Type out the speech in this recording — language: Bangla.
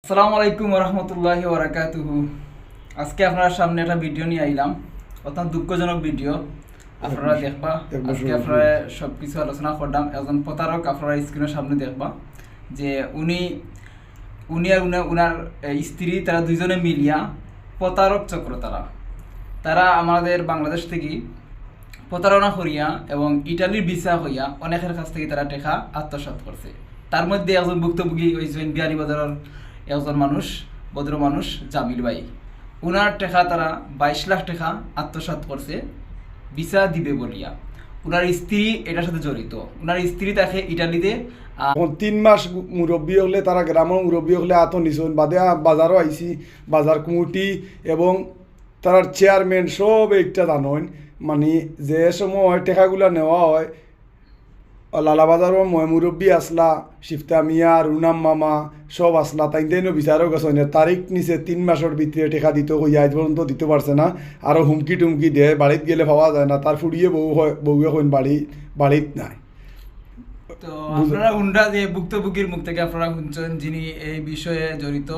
আসসালামু আলাইকুম রহমতুল্লাহি ওয়ারাকাতুহু। আজকে আপনার সামনে একটা ভিডিও নিয়ে আইলাম, অত্যন্ত দুঃখজনক ভিডিও। আপনারা দেখবা, আজকে আপনারা সব কিছু আলোচনা করলাম। একজন প্রতারক আপনারা স্ক্রিনের সামনে দেখবা, যে উনি উনি আর উনার স্ত্রী, তারা দুইজনে মিলিয়া প্রতারক চক্র। তারা আমাদের বাংলাদেশ থেকে প্রতারণা করিয়া এবং ইটালির ভিসা হইয়া অনেকের কাছ থেকে তারা টাকা আত্মসাৎ করছে। তার মধ্যে একজন ভুক্তভোগী হয়েছেন বিয়ানীবাজারের একজন মানুষ, ভদ্র মানুষ জামিল ভাই। উনার টাকা তারা 22 লাখ টাকা আত্মসাৎ করছে ভিসা দিবে বলিয়া। উনার স্ত্রী এটার সাথে জড়িত। উনার স্ত্রী তাকে ইটালিতে 3 মাস মুরব্বী হলে, তারা গ্রামের মুরব্বী হলে নিছন বাদে বাজারও আইসি, বাজার কমিটি এবং তার চেয়ারম্যান সব একটা জানেন। মানে যে সময় টেকাগুলা নেওয়া হয়, লালাবাজারও মুরব্বী আসলা, শিফতা মিয়া, রুনাম মামা সব আসলা, তাইনও বিচারক আছে তারিখ নিচে 3 মাসের ভিতরে টেকা দিতে হইয়া আজ পর্যন্ত দিতে পারছে না। আরও হুমকি টুমকি দেয়, বাড়িত গেলে পাওয়া যায় না। তার ফুড়িয়ে বউয়ে কইন বাড়িত নাই। তো আপনারা উন্ডা যে ভুক্তভোগীর মুখ থেকে আপনারা শুনছেন যিনি এই বিষয়ে জড়িত।